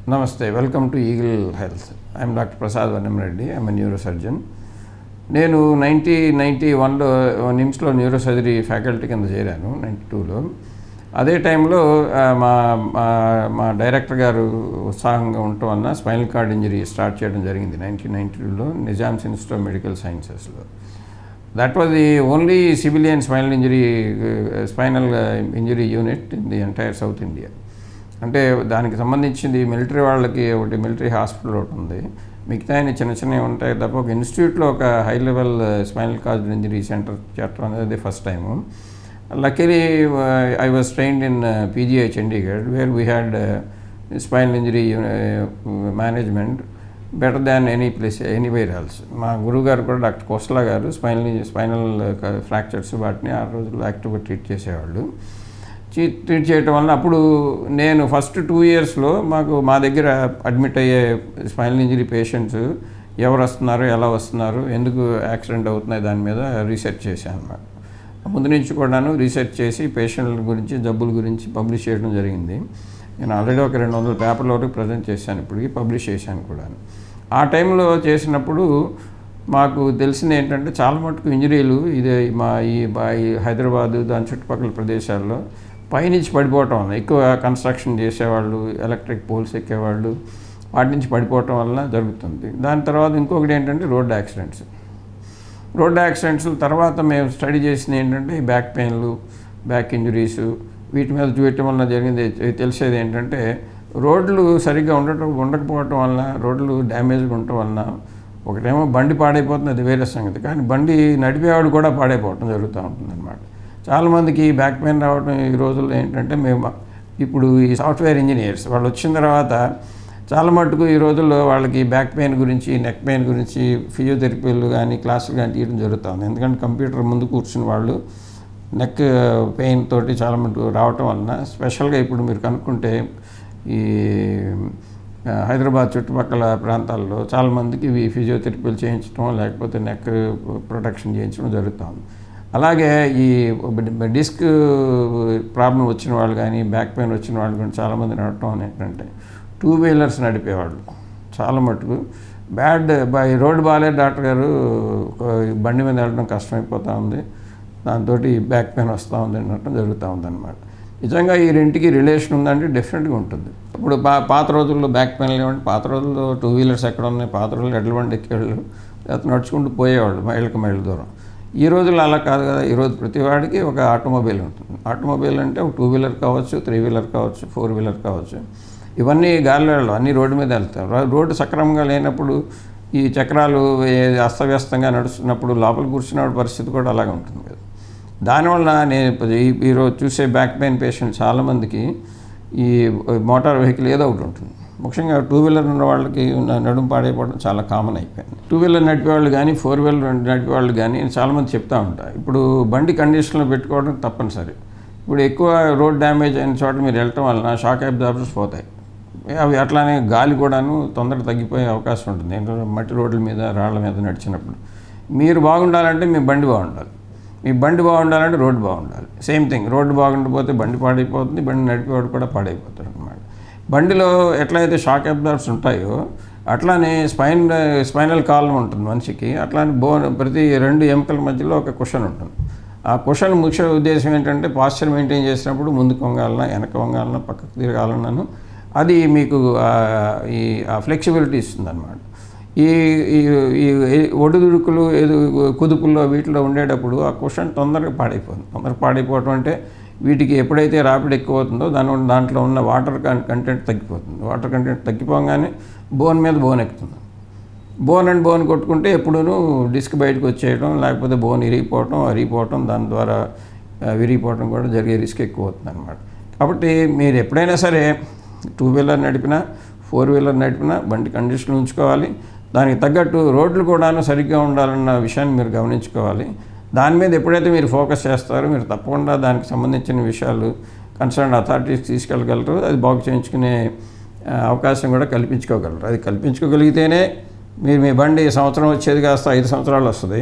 Namaste, welcome to Eagle Health. I am Dr. Prasad Vannam-Reddy. I am a neurosurgeon. నేను 1991లో నిమ్స్లో neurosurgery faculty కింద చేరాను 92లో. అదే టైంలో మా డైరెక్టర్ గారు ఉత్సాహంగా ఉండటం వలన స్పైనల్ కార్డ్ ఇంజరీ స్టార్ట్ చేయడం జరిగింది 1992లో నిజామ్స్ ఇన్స్టిట్యూట్ ఆఫ్ మెడికల్ సైన్సెస్లో. That was the only civilian spinal injury unit in the entire South India. అంటే దానికి సంబంధించింది మిలిటరీ వాళ్ళకి ఒకటి మిలిటరీ హాస్పిటల్ ఒకటి ఉంది, మిగతా చిన్న చిన్నవి ఉంటాయి తప్ప ఒక ఇన్స్టిట్యూట్లో ఒక high level spinal cord injury centre చేయటం అనేది first time. Luckily I was trained in PGI Chandigarh where we had spinal injury management better than anywhere else. మా గురువు గారు కూడా డాక్టర్ కోస్లా గారు స్పైనల్ ఫ్రాక్చర్స్ వాటిని ఆ రోజుల్లో యాక్టివ్గా ట్రీట్ చేసేవాళ్ళు. ట్రీట్ చేయటం వల్ల అప్పుడు నేను ఫస్ట్ 2 yearsలో మా దగ్గర అడ్మిట్ అయ్యే స్పైనల్ ఇంజరీ పేషెంట్స్ ఎవరు వస్తున్నారు, ఎలా వస్తున్నారు, ఎందుకు యాక్సిడెంట్ అవుతున్నాయి దాని మీద రీసెర్చ్ చేశాను అన్నమాట. ముందు నుంచి కూడాను రీసెర్చ్ చేసి పేషెంట్ల గురించి జబ్బుల గురించి పబ్లిష్ చేయడం జరిగింది. నేను ఆల్రెడీ ఒక 200 పేపర్ల వరకు ప్రజెంట్ చేశాను, ఇప్పటికి పబ్లిష్ చేశాను కూడా. ఆ టైంలో చేసినప్పుడు మాకు తెలిసింది ఏంటంటే చాలా మటుకు ఇంజరీలు ఇదే ఈ హైదరాబాదు దాని చుట్టుపక్కల ప్రదేశాల్లో పైనుంచి పడిపోవటం వల్ల ఎక్కువ కన్స్ట్రక్షన్ చేసేవాళ్ళు, ఎలక్ట్రిక్ పోల్స్ ఎక్కేవాళ్ళు, వాటి నుంచి పడిపోవటం వల్ల జరుగుతుంది. దాని తర్వాత ఇంకొకటి ఏంటంటే రోడ్ యాక్సిడెంట్స్ తర్వాత మేము స్టడీ చేసింది ఏంటంటే ఈ బ్యాక్ పెయిన్లు, బ్యాక్ ఇంజరీస్ వీటి మీద చూడటం వల్ల జరిగింది తెలిసేది ఏంటంటే రోడ్లు సరిగ్గా ఉండకపోవటం వల్ల, రోడ్లు డ్యామేజ్గా ఉండటం వల్ల ఒకటేమో బండి పాడైపోతుంది, అది వేరే సంగతి, కానీ బండి నడిపేవాడు కూడా పాడైపోవటం జరుగుతూ ఉంటుంది అన్నమాట. చాలామందికి బ్యాక్ పెయిన్ రావడం ఈ రోజుల్లో ఏంటంటే మేము ఇప్పుడు ఈ సాఫ్ట్వేర్ ఇంజనీర్స్ వాళ్ళు వచ్చిన తర్వాత చాలా మటుకు ఈ రోజుల్లో వాళ్ళకి బ్యాక్ పెయిన్ గురించి, నెక్ పెయిన్ గురించి ఫిజియోథెరపీలు కానీ క్లాసులు కానీ తీయడం జరుగుతుంది. ఎందుకంటే కంప్యూటర్ ముందు కూర్చుని వాళ్ళు నెక్ పెయిన్ తోటి చాలా మటుకు రావటం వలన స్పెషల్గా ఇప్పుడు మీరు కనుక్కుంటే ఈ హైదరాబాద్ చుట్టుపక్కల ప్రాంతాల్లో చాలామందికి ఇవి ఫిజియోథెరపీలు చేయించడం లేకపోతే నెక్ ప్రొటెక్షన్ చేయించడం జరుగుతుంది. అలాగే ఈ డిస్క్ ప్రాబ్లం వచ్చిన వాళ్ళు కానీ బ్యాక్ పెయిన్ వచ్చిన వాళ్ళు కానీ చాలామంది నడవటం ఏంటంటే 2 wheelers నడిపేవాళ్ళు చాలా మటుకు రోడ్డు బాగాలేదు డాక్టర్ గారు, బండి మీద వెళ్ళడం కష్టమైపోతూ ఉంది, దాంతో బ్యాక్ పెయిన్ వస్తూ ఉంది అనటం జరుగుతూ ఉందన్నమాట. నిజంగా ఈ రెంటికి రిలేషన్ ఉందంటే డెఫినెట్గా ఉంటుంది. ఇప్పుడు పాత రోజుల్లో బ్యాక్ పెయిన్ లేవంటే పాత రోజుల్లో 2 wheelers ఎక్కడ ఉన్నాయి, పాత రోజుల్లో ఎడ్ల బండి ఎక్కేవాళ్ళు లేకపోతే నడుచుకుంటూ పోయేవాళ్ళు మైళ్ళ దూరం. ఈ రోజుల్లో అలా కాదు కదా, ఈరోజు ప్రతి వాడికి ఒక ఆటోమొబైల్ ఉంటుంది. ఆటోమొబైల్ అంటే ఒక 2 wheeler కావచ్చు, 3 wheeler కావచ్చు, 4 wheeler కావచ్చు, ఇవన్నీ గాలిలో వెళ్ళవు, అన్నీ రోడ్డు మీద వెళ్తాం. రోడ్డు సక్రమంగా లేనప్పుడు ఈ చక్రాలు అస్తవ్యస్తంగా నడుస్తున్నప్పుడు లోపల కూర్చున్నప్పుడు పరిస్థితి కూడా అలాగే ఉంటుంది కదా. దానివల్ల నేను ఈరోజు చూసే బ్యాక్ పెయిన్ పేషెంట్ చాలామందికి ఈ మోటార్ వెహికల్ ఏదో ఒకటి ఉంటుంది. ముఖ్యంగా 2 wheeler ఉన్న వాళ్ళకి నడుము పాడైపోవడం చాలా కామన్ అయిపోయింది. 2 wheeler నడిపేవాళ్ళు కానీ 4 wheeler నడిపేవాళ్ళు కానీ చాలామంది చెప్తూ ఉంటారు ఇప్పుడు బండి కండిషన్లో పెట్టుకోవడం తప్పనిసరి. ఇప్పుడు ఎక్కువ రోడ్ డ్యామేజ్ అయిన చోట మీరు వెళ్ళటం వలన షాక్ అబ్జార్బర్స్ పోతాయి, అవి అట్లానే గాలి కూడాను తొందరగా తగ్గిపోయే అవకాశం ఉంటుంది. ఎందుకంటే మట్టి రోడ్ల మీద రాళ్ల మీద నడిచినప్పుడు మీరు బాగుండాలంటే మీ బండి బాగుండాలి, మీ బండి బాగుండాలంటే రోడ్డు బాగుండాలి. సేమ్ థింగ్, రోడ్డు బాగుండకపోతే బండి పాడైపోతుంది, బండి నడిపేవాడు కూడా పాడైపోతాడు అన్నమాట. బండిలో ఎట్లయితే షాక్ అబ్జార్బర్స్ ఉంటాయో అట్లానే స్పైనల్ కాలం ఉంటుంది మనిషికి, అట్లానే ప్రతి 2 ఎముకల మధ్యలో ఒక కుషన్ ఉంటుంది. ఆ కుషన్ ముఖ్య ఉద్దేశం ఏంటంటే పాస్చర్ మెయింటైన్ చేసినప్పుడు ముందుకు వంగాలన్నా వెనక వంగాలన్నా పక్కకు తిరగాలన్నాను అది మీకు ఈ ఫ్లెక్సిబిలిటీ ఇస్తుంది అన్నమాట. ఈ ఒడిదుడుకులు కుదుపుల్లో వీటిలో ఉండేటప్పుడు ఆ కుషన్ తొందరగా పాడైపోవటం అంటే వీటికి ఎప్పుడైతే రాపిడ్ ఎక్కువ అవుతుందో దాంట్లో ఉన్న వాటర్ కంటెంట్ తగ్గిపోతుంది. వాటర్ కంటెంట్ తగ్గిపోగానే బోన్ మీద బోన్ ఎక్కుతుంది. బోన్ అండ్ బోన్ కొట్టుకుంటే ఎప్పుడూ డిస్క్ బయటకు వచ్చేయడం లేకపోతే బోన్ అరిగిపోవటం దాని ద్వారా విరిగిపోవడం కూడా జరిగే రిస్క్ ఎక్కువ అవుతుంది అన్నమాట. కాబట్టి మీరు ఎప్పుడైనా సరే 2 wheeler నడిపినా 4 wheeler నడిపినా బండి కండిషన్ ఉంచుకోవాలి. దానికి తగ్గట్టు రోడ్లు కూడాను సరిగ్గా ఉండాలన్న విషయాన్ని మీరు గమనించుకోవాలి. దాని మీద ఎప్పుడైతే మీరు ఫోకస్ చేస్తారో మీరు తప్పకుండా దానికి సంబంధించిన విషయాలు కన్సర్న్ అథారిటీస్కి తీసుకెళ్ళగలరు, అది బాగు చేయించుకునే అవకాశం కూడా కల్పించుకోగలరు. అది కల్పించుకోగలిగితేనే మీరు మీ బండి సంవత్సరం వచ్చేది కాస్త 5 సంవత్సరాలు వస్తుంది,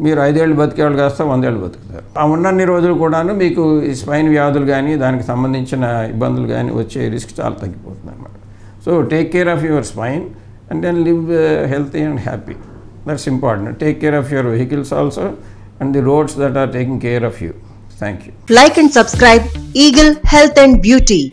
మీరు 5 ఏళ్ళు బతికేవాళ్ళు కాస్త 100 ఏళ్ళు బతుకుతారు. ఆ ఉన్నన్ని రోజులు కూడాను మీకు ఈ స్పైన్ వ్యాధులు కానీ దానికి సంబంధించిన ఇబ్బందులు కానీ వచ్చే రిస్క్ చాలా తగ్గిపోతుంది అన్నమాట. So take care of your spine and then live healthy and happy. That's important. Take care of your vehicles also and the roads that are taking care of you. Thank you. Like and subscribe Eagle Health and Beauty.